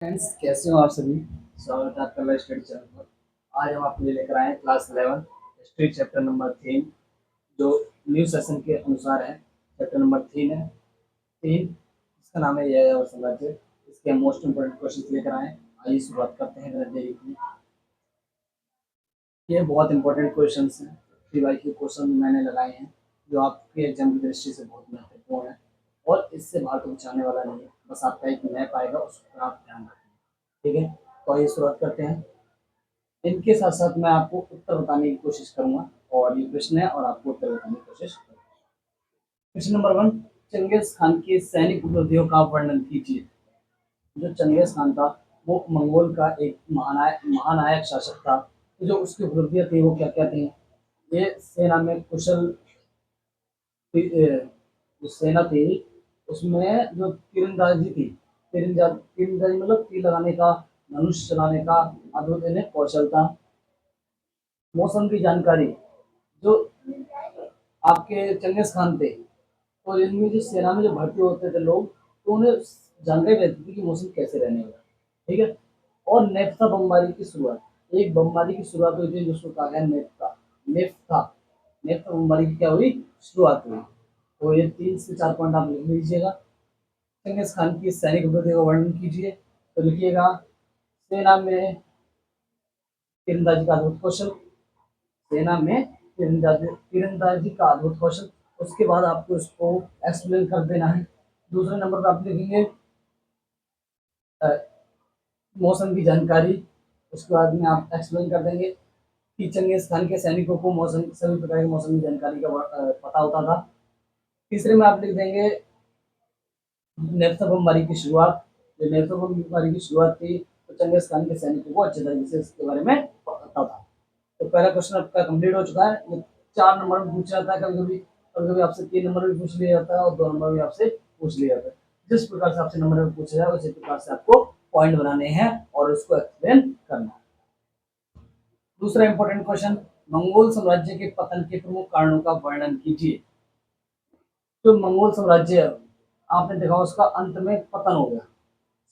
Friends, कैसे हो आप सभी। स्वागत है आपका लाइव स्टडी चैनल पर। आज हम आपके लिए लेकर आए हैं क्लास 11 हिस्ट्री चैप्टर नंबर 3, जो न्यू सेशन के अनुसार है। चैप्टर नंबर 3 है। 3 इसका नाम है यह साम्राज्य। इसके मोस्ट इंपोर्टेंट क्वेश्चन लेकर आए हैं। आइए शुरुआत करते हैं बिना देरी किए। ये बहुत इंपॉर्टेंट क्वेश्चन हैं। पीवाई के क्वेश्चन मैंने लगाए हैं जो आपके एग्जाम की दृष्टि से बहुत महत्वपूर्ण है और इससे बाहर तो कुछ आने वाला नहीं है। बस आपका एक मैप आएगा, उस पर आप ध्यान रखें। ठीक है, तो आइए शुरुआत करते हैं। इनके साथ साथ मैं आपको उत्तर बताने की कोशिश करूंगा और ये प्रश्न है और आपको उत्तर बताने की कोशिश करूंगा। क्वेश्चन नंबर 1, चंगेज खान की सैनिक उपलब्धियों का वर्णन कीजिए। जो चंगेज खान था वो मंगोल का एक महानायक शासक था। तो जो उसकी उपलब्धियां थी वो क्या क्या थी। ये सेना में कुशल जो सेना थी उसमें जो तीरंदाजी थी, तीरंदाजी मतलब तीर लगाने का, धनुष चलाने का अद्भुत इन्हें कौशल था। मौसम की जानकारी, जो आपके चंगेज खान थे तो इनमें जो सेना में जो भर्ती होते थे लोग, तो उन्हें जानकारी रहती थी कि मौसम कैसे रहने वाला। ठीक है। और नेफ्था बमबारी की शुरुआत, एक बमबारी की शुरुआत हुई थी जिसको कहा गया नेफ्था। नेफ्था नेफ्था बमबारी की क्या हुई, शुरुआत हुई। तो ये 3 से 4 पॉइंट आप लिख लीजिएगा। चंगेज खान की सैनिक उपलब्धि का वर्णन कीजिए। तो लिखिएगा, सेना में तीरंदाजी का अद्भुत कौशल, सेना में तीरंदाजी का अद्भुत कौशल। उसके बाद आपको इसको एक्सप्लेन कर देना है। दूसरे नंबर पर आप लिखेंगे मौसम की जानकारी। उसके बाद में आप एक्सप्लेन कर देंगे कि चंगेज खान के सैनिकों को मौसम, सभी प्रकार की मौसम की जानकारी का पता होता था। तीसरे में आप लिख देंगे नेफ्था बमबारी की शुरुआत। जो नेफ्था बमबारी की शुरुआत थी तो चंगेज खान के सैनिकों को अच्छे तरीके से इसके बारे में पता था। तो पहला क्वेश्चन आपका कंप्लीट हो चुका है। ये 4 नंबर में पूछा जाता है, कभी कभी आपसे 3 नंबर में पूछ लिया जाता है और 2 नंबर में आपसे पूछ लिया जाता है। जिस प्रकार से आपसे नंबर में पूछा जाए उसी प्रकार से आपको पॉइंट बनाने हैं और उसको एक्सप्लेन करना है। दूसरा इंपॉर्टेंट क्वेश्चन, मंगोल साम्राज्य के पतन के प्रमुख कारणों का वर्णन कीजिए। जो मंगोल साम्राज्य आपने देखा उसका अंत में पतन हो गया,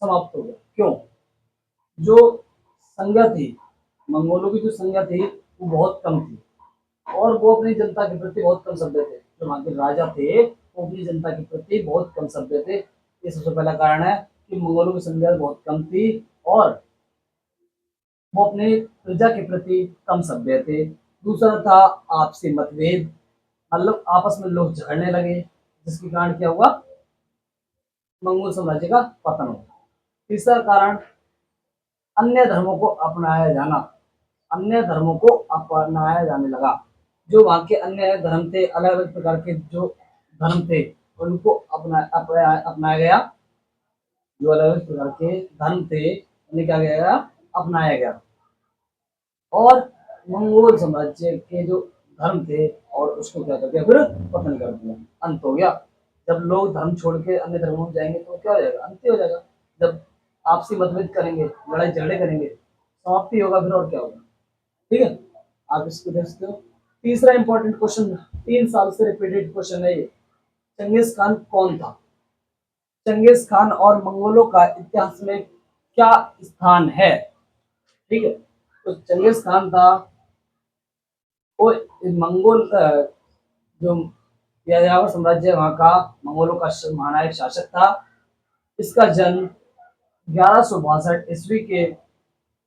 समाप्त हो गया। क्यों? जो संख्या थी, मंगोलों की जो संख्या थी वो बहुत कम थी और वो अपनी जनता के प्रति बहुत कम सभ्य थे। जो वहाँ के राजा थे वो अपनी जनता के प्रति बहुत कम सभ्य थे। ये सबसे पहला कारण है कि मंगोलों की संख्या बहुत कम थी और वो अपने प्रजा के प्रति कम सभ्य थे। दूसरा था आपसी मतभेद, मतलब आपस में लोग झगड़ने लगे, जिसके कारण क्या हुआ, मंगोल साम्राज्य का पतन हुआ। तीसरा कारण अन्य धर्मों को अपनाया जाना, अन्य धर्मों को अपनाया जाने लगा। जो वहाँ के अन्य धर्म थे, अलग अलग प्रकार के जो धर्म थे उनको अपनाया गया। जो अलग अलग प्रकार के धर्म थे उन्हें क्या गया, अपनाया गया। और मंगोल साम्राज्य के जो धर्म थे और उसको क्या कर दिया, फिर पतन कर दिया, अंत हो गया। जब लोग धर्म छोड़ के अन्य धर्मों में जाएंगे तो क्या हो जाएगा, अंत ही हो जाएगा। जब आपसी मतभेद करेंगे, लड़ाई झगड़े करेंगे, समाप्ति होगा फिर, और क्या होगा। ठीक है, आप इसको देख सकते हो। तीसरा इंपॉर्टेंट क्वेश्चन, 3 साल से रिपीटेड क्वेश्चन है ये। चंगेज खान कौन था? चंगेज खान और मंगोलों का इतिहास में क्या स्थान है? ठीक है, तो चंगेज खान था वो मंगोल जो यायावर साम्राज्य वहाँ का मंगोलों का महानायक शासक था। इसका जन्म 1162 के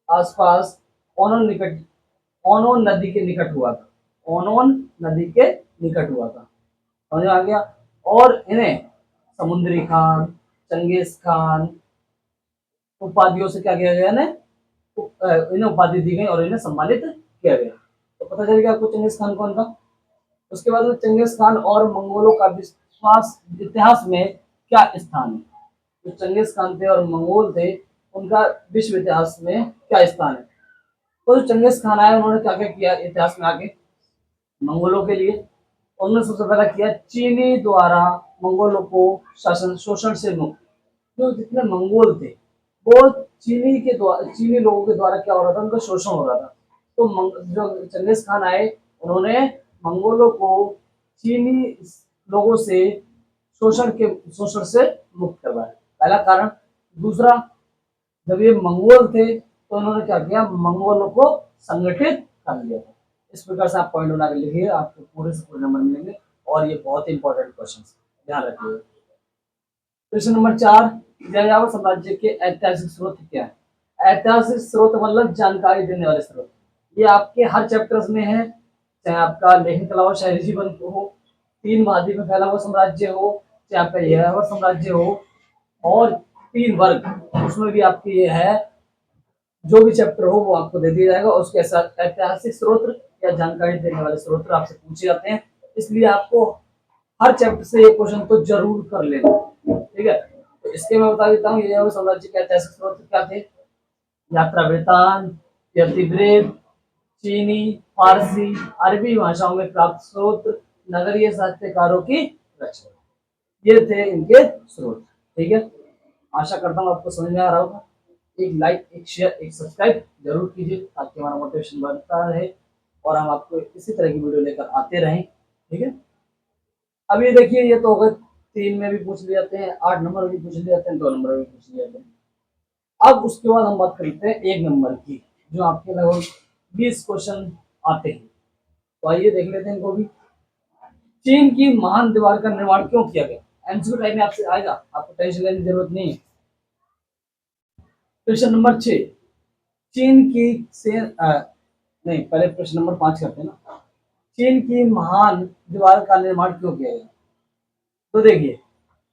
आसपास ओनोन निकट ओनोन नदी के निकट हुआ था। ओनोन नदी के निकट हुआ था, समझ में आ गया। और इन्हें समुद्री खान, चंगेज खान उपाधियों से क्या किया गया, इन्हें उपाधि दी गई और इन्हें सम्मानित किया गया। तो पता चल गया आपको चंगेज खान कौन था। उसके बाद में चंगेज खान और मंगोलों का विश्वास इतिहास में क्या स्थान है? जो चंगेज खान थे और मंगोल थे उनका विश्व इतिहास में क्या स्थान है? तो जो चंगेज खान आए उन्होंने क्या क्या किया इतिहास में आके मंगोलों के लिए। उन्होंने सबसे पहला किया चीनी द्वारा मंगोलों को शासन शोषण से मुक्त। जो जितने मंगोल थे वो चीनी लोगों के द्वारा क्या हो रहा था, उनका शोषण हो रहा था। तो जो चंगेज खान आए उन्होंने मंगोलों को चीनी लोगों से शोषण से मुक्त करवाया, पहला कारण। दूसरा, जब ये मंगोल थे तो उन्होंने क्या किया, मंगोलों को संगठित कर लिया था। इस प्रकार से आप पॉइंट बना के लिखिए, आपको पूरे से पूरे नंबर मिलेंगे और ये बहुत ही इंपॉर्टेंट क्वेश्चन है, ध्यान रखिए। प्रश्न नंबर 4, यायावर साम्राज्य के ऐतिहासिक स्रोत क्या है? ऐतिहासिक स्रोत मतलब जानकारी देने वाले स्रोत। ये आपके हर चैप्टर्स में है, चाहे आपका लेखन कला और शहरी जीवन हो, 3 महाद्वीप में फैला हुआ साम्राज्य हो, चाहे आपका यायावर साम्राज्य हो, और 3 वर्ग उसमें भी आपकी ये है, जो भी चैप्टर हो वो आपको दे दिया जाएगा और उसके साथ ऐतिहासिक स्रोत या जानकारी देने वाले स्रोत आपसे पूछे जाते हैं। इसलिए आपको हर चैप्टर से ये क्वेश्चन तो जरूर कर लेना, ठीक है। तो इसके मैं बता देता हूँ ये साम्राज्य के ऐतिहासिक स्रोत क्या थे। यात्रा वृतांत, यतिवृत्त, चीनी, फारसी, अरबी भाषाओं में प्राप्त स्रोत, नगरीय साहित्यकारों की रचना, ये थे इनके स्रोत, ठीक है। आशा करता हूँ आपको समझ में आ रहा होगा। एक लाइक, एक शेयर, एक सब्सक्राइब जरूर कीजिए ताकि हमारा मोटिवेशन बढ़ता रहे और हम आपको इसी तरह की वीडियो लेकर आते रहें, ठीक है। अब ये देखिए, ये तो अगर 3 में भी पूछ लिए जाते हैं, 8 नंबर भी पूछ लिए जाते हैं, 2 नंबर भी पूछ लिए जाते हैं। अब उसके बाद हम बात करते हैं 1 नंबर की, जो आपके लगभग 20 क्वेश्चन आते हैं। तो आइए देख लेते हैं इनको भी। चीन की महान दीवार का निर्माण क्यों किया गया? एमसीक्यू टाइप में आपसे आएगा, आपको टेंशन लेने की जरूरत नहीं है। प्रश्न नंबर 6, चीन की नहीं, पहले प्रश्न नंबर 5 करते हैं ना। चीन की महान दीवार का निर्माण क्यों किया गया? तो देखिए,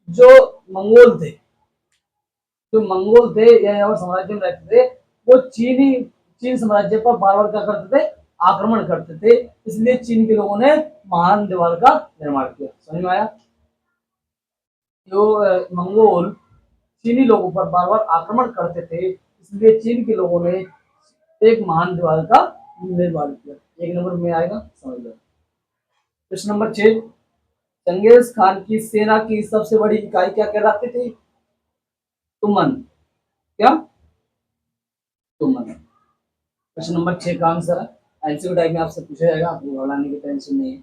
जो मंगोल थे, जो मंगोल थे या साम्राज्य में रहते थे, वो चीन साम्राज्य पर बार बार क्या करते थे, आक्रमण करते थे। इसलिए चीन के लोगों ने महान दीवार का निर्माण किया। समझ में आया? जो मंगोल चीनी लोगों पर बार बार आक्रमण करते थे, इसलिए चीन के लोगों ने एक महान दीवार का निर्माण किया। 1 नंबर में आएगा, समझ लो। प्रश्न नंबर 6, चंगेज खान की सेना की सबसे बड़ी इकाई क्या कहलाती थी? तुमन। क्या? तुमन। प्रश्न नंबर 6 का आंसर है। एमसीक्यू टाइप में आपसे पूछा जाएगा, आपको घबराने की टेंशन नहीं है,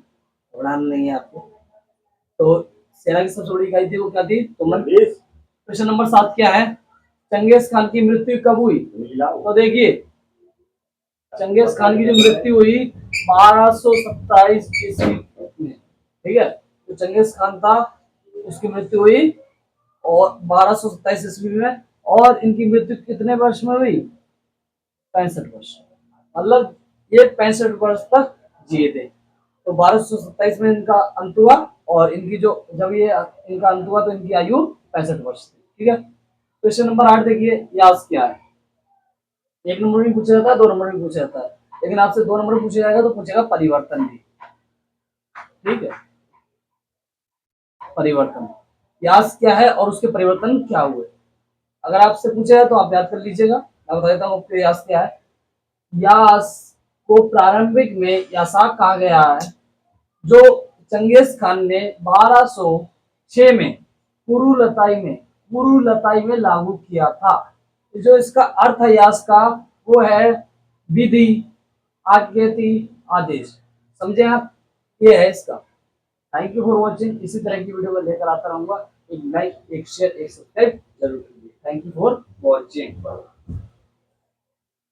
घबराना नहीं है आपको। तो सेना की सबसे बड़ी इकाई थी वो क्या थी? तुमन। प्रश्न नंबर 7 क्या है? चंगेज खान की मृत्यु कब हुई? तो देखिए, चंगेज खान की जो मृत्यु हुई 1227 ईस्वी में, ठीक है। तो चंगेज खान था, उसकी मृत्यु हुई और 1227 ईस्वी में, और इनकी मृत्यु कितने वर्ष में हुई? 65 वर्ष। मतलब ये 65 वर्ष तक जिए थे। तो 1227 में इनका अंत हुआ और इनकी जो जब ये इनका अंत हुआ तो इनकी आयु 65 वर्ष थी, ठीक है। क्वेश्चन नंबर 8 देखिए, यास क्या है? 1 नंबर में पूछा जाता है, 2 नंबर में पूछा जाता है, लेकिन आपसे 2 नंबर में पूछा जाएगा तो पूछेगा परिवर्तन भी, ठीक है। परिवर्तन, यास क्या है और उसके परिवर्तन क्या हुए? अगर आपसे पूछा है तो आप याद कर लीजिएगा। मैं बता देता हूँ आपको यास क्या है। यास को प्रारंभिक में यासाक कहा गया है, जो चंगेज खान ने 1206 में कुरुलताई में लागू किया था। जो इसका अर्थ है यास का, वो है विधि, आज्ञति, आदेश। समझे आप? ये है इसका। Thank you for watching. इसी तरह की वीडियो को लेकर आता रहूंगा। एक लाइक, एक शेयर, एक सब्सक्राइब जरूर कीजिए। Thank you for watching.